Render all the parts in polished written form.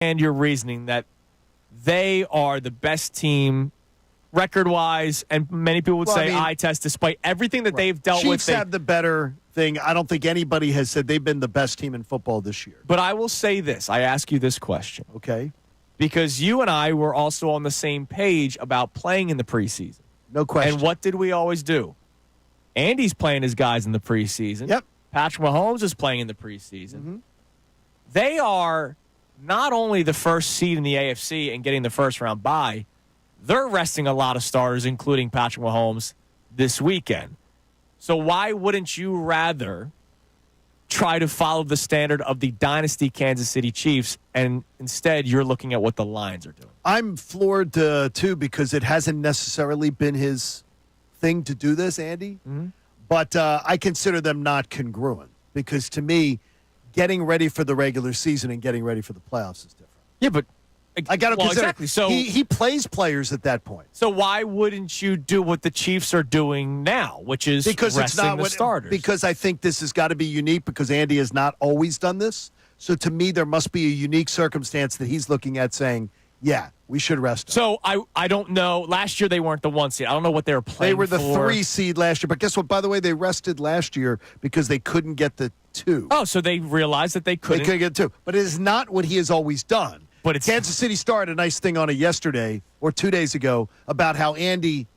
understand your reasoning that they are the best team record-wise, and many people would say eye test, despite everything that they've dealt with. Chiefs have the better thing. I don't think anybody has said they've been the best team in football this year. But I will say this. I ask you this question. Okay. Because you and I were also on the same page about playing in the preseason. No question. And what did we always do? Andy's playing his guys in the preseason. Yep. Patrick Mahomes is playing in the preseason. Mm-hmm. They are not only the first seed in the AFC and getting the first-round bye, they're resting a lot of starters, including Patrick Mahomes, this weekend. So why wouldn't you rather try to follow the standard of the dynasty Kansas City Chiefs, and instead you're looking at what the Lions are doing? I'm floored, too, because it hasn't necessarily been his thing to do this, Andy. Mm-hmm. But I consider them not congruent because, to me, getting ready for the regular season and getting ready for the playoffs is different. Yeah, but I got to consider. Exactly. So he plays players at that point. So why wouldn't you do what the Chiefs are doing now, which is resting the starters? Because I think this has got to be unique because Andy has not always done this. So to me, there must be a unique circumstance that he's looking at saying, yeah, we should rest them. So I don't know. Last year they weren't the 1 seed. I don't know what they were playing for. They were the 3 seed last year. But guess what? By the way, they rested last year because they couldn't get the 2. Oh, so they realized that they couldn't. They couldn't get 2. But it is not what he has always done. But it's Kansas City started a nice thing on it yesterday or 2 days ago about how Andy,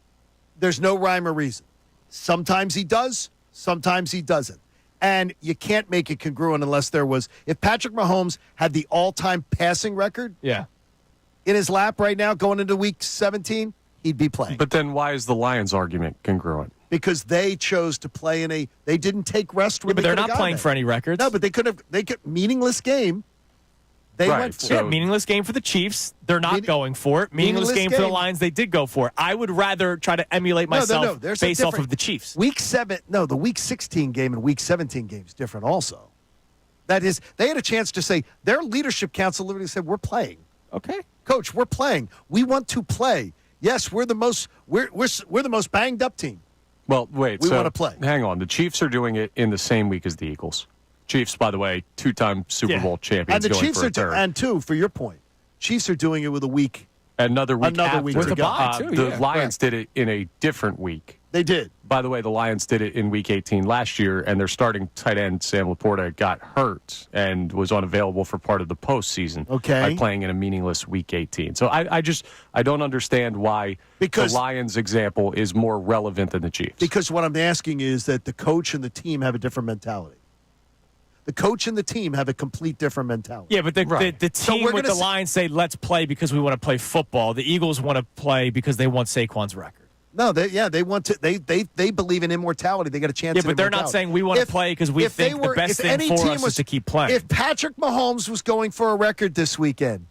there's no rhyme or reason. Sometimes he does, sometimes he doesn't. And you can't make it congruent unless there was, if Patrick Mahomes had the all-time passing record in his lap right now going into week 17, he'd be playing. But then why is the Lions argument congruent? Because they chose to play they didn't take rest when but they're not playing for any records. No, but they could meaningless game. They went for it. Meaningless game for the Chiefs. They're not going for it. Meaningless game for the Lions. They did go for it. I would rather try to emulate myself based off of the Chiefs. The Week 16 game and Week 17 game is different also. That is, they had a chance to say, their leadership council literally said, we're playing. Okay. Coach, we're playing. We want to play. Yes, we're the most banged up team. Well, wait. We want to play. Hang on. The Chiefs are doing it in the same week as the Eagles. Chiefs, by the way, 2-time Super Bowl champions. And the going Chiefs for a third. And two, for your point, Chiefs are doing it with a week. Another week after. With a bye, too. The Lions did it in a different week. They did. By the way, the Lions did it in Week 18 last year, and their starting tight end, Sam Laporta, got hurt and was unavailable for part of the postseason by playing in a meaningless Week 18. So I don't understand why the Lions example is more relevant than the Chiefs. Because what I'm asking is that the coach and the team have a different mentality. The coach and the team have a complete different mentality. Yeah, but the team with the Lions say, let's play because we want to play football. The Eagles want to play because they want Saquon's record. No, they want to. They believe in immortality. They got a chance. Yeah, but they're not saying we want to play because we think the best thing for us is to keep playing. If Patrick Mahomes was going for a record this weekend,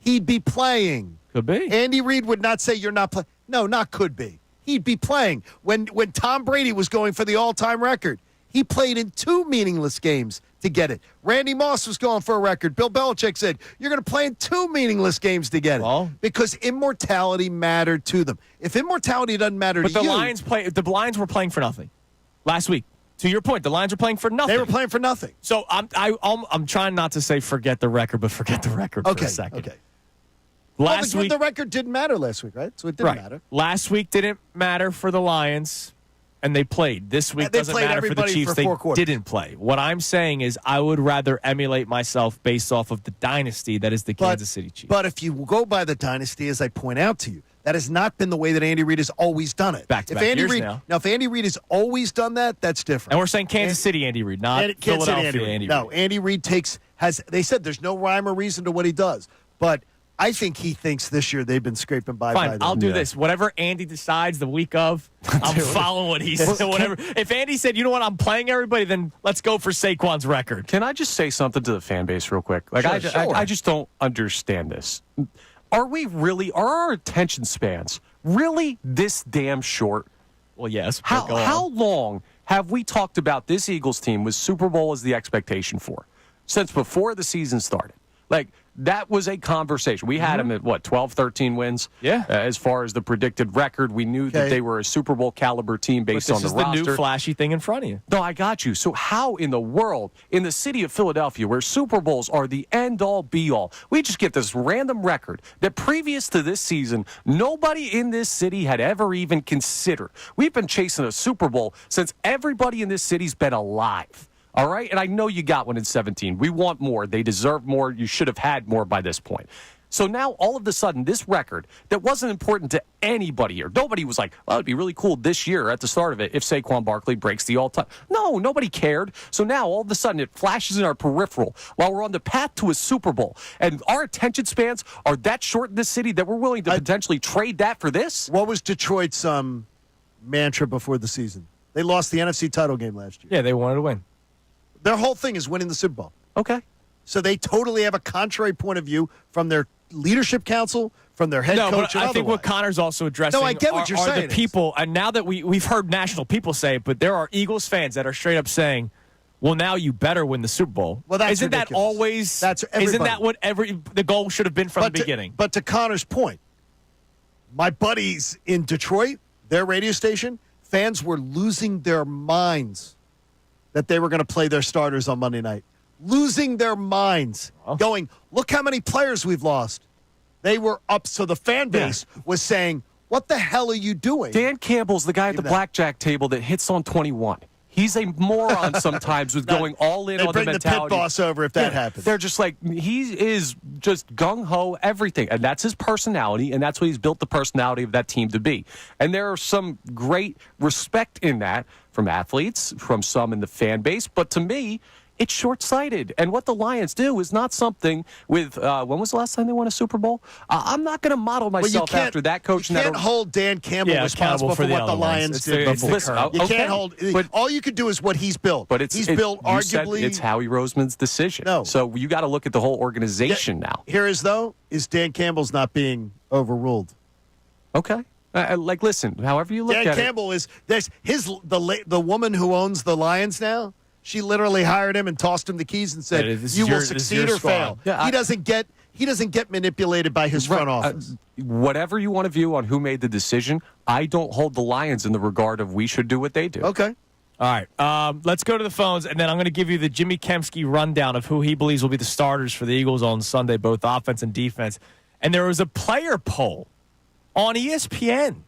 he'd be playing. Could be. Andy Reid would not say you're not playing. No, not could be. He'd be playing. When Tom Brady was going for the all-time record, he played in 2 meaningless games to get it. Randy Moss was going for a record. Bill Belichick said, you're going to play in 2 meaningless games to get it. Because immortality mattered to them. If immortality doesn't matter to you... But the Lions were playing for nothing last week. To your point, the Lions were playing for nothing. They were playing for nothing. So I'm trying not to say forget the record, but forget the record for a second. Okay. Last week, the record didn't matter last week, right? So it didn't matter. Last week didn't matter for the Lions. And they played. This week doesn't matter for the Chiefs. They didn't play. What I'm saying is I would rather emulate myself based off of the dynasty that is the Kansas City Chiefs. But if you go by the dynasty, as I point out to you, that has not been the way that Andy Reid has always done it. Back-to-back years now. Now, if Andy Reid has always done that, that's different. And we're saying Kansas City Andy Reid, not Philadelphia Andy Reid. No, Andy Reid they said there's no rhyme or reason to what he does. But I think he thinks this year they've been scraping by. Fine, I'll do this. Whatever Andy decides the week of, I'm following what he said. Whatever. If Andy said, you know what, I'm playing everybody, then let's go for Saquon's record. Can I just say something to the fan base real quick? I just don't understand this. Are our attention spans really this damn short? Well, yes. How long have we talked about this Eagles team with Super Bowl as the expectation for? Since before the season started. Like, That was a conversation. We had them at, 12, 13 wins? Yeah. As far as the predicted record, we knew that they were a Super Bowl caliber team based on the roster. This is the new flashy thing in front of you. No, I got you. So how in the world, in the city of Philadelphia, where Super Bowls are the end-all, be-all, we just get this random record that previous to this season, nobody in this city had ever even considered. We've been chasing a Super Bowl since everybody in this city's been alive. All right? And I know you got one in 17. We want more. They deserve more. You should have had more by this point. So now, all of a sudden, this record that wasn't important to anybody here, nobody was like, well, it'd be really cool this year at the start of it if Saquon Barkley breaks the all-time. No, nobody cared. So now, all of a sudden, it flashes in our peripheral while we're on the path to a Super Bowl. And our attention spans are that short in this city that we're willing to potentially trade that for this? What was Detroit's mantra before the season? They lost the NFC title game last year. Yeah, they wanted to win. Their whole thing is winning the Super Bowl. Okay. So they totally have a contrary point of view from their leadership council, from their head coach. But I think what Connor's also addressing I get what you're saying, are the people, and now that we've heard national people say it, but there are Eagles fans that are straight up saying, well, now you better win the Super Bowl. Well, that's Isn't ridiculous. that always? Isn't that what the goal should have been from the beginning? But to Connor's point, my buddies in Detroit, their radio station, fans were losing their minds that they were going to play their starters on Monday night. Losing their minds. Going, look how many players we've lost. They were up. So the fan base was saying, what the hell are you doing? Dan Campbell's the guy at the blackjack table that hits on 21. He's a moron sometimes with going all in on the mentality. They bring the pit boss over if that happens. They're just like, he is just gung-ho everything. And that's his personality, and that's what he's built the personality of that team to be. And there are some great respect in that from athletes, from some in the fan base. But to me, it's short-sighted. And what the Lions do is not something with, when was the last time they won a Super Bowl? I'm not going to model myself after that coach. You can't hold Dan Campbell responsible for what the Lions did before. Listen, you can't hold. All you can do is what he's built. But he's built arguably. It's Howie Roseman's decision. No. So you got to look at the whole organization now. Here is, though, is Dan Campbell's not being overruled. Okay. Listen, however you look at it. Dan Campbell is the woman who owns the Lions now. She literally hired him and tossed him the keys and said, "You will succeed or fail." Yeah, he doesn't get manipulated by his front office. Whatever you want to view on who made the decision, I don't hold the Lions in the regard of we should do what they do. Okay. All right. Let's go to the phones, and then I'm going to give you the Jimmy Kempski rundown of who he believes will be the starters for the Eagles on Sunday, both offense and defense. And there was a player poll on ESPN.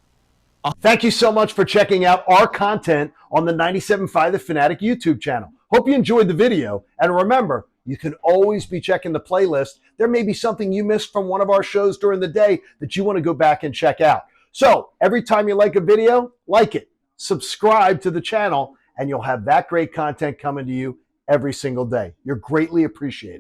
Thank you so much for checking out our content on the 97.5 The Fanatic YouTube channel. Hope you enjoyed the video. And remember, you can always be checking the playlist. There may be something you missed from one of our shows during the day that you want to go back and check out. So every time you like a video, like it, subscribe to the channel, and you'll have that great content coming to you every single day. You're greatly appreciated.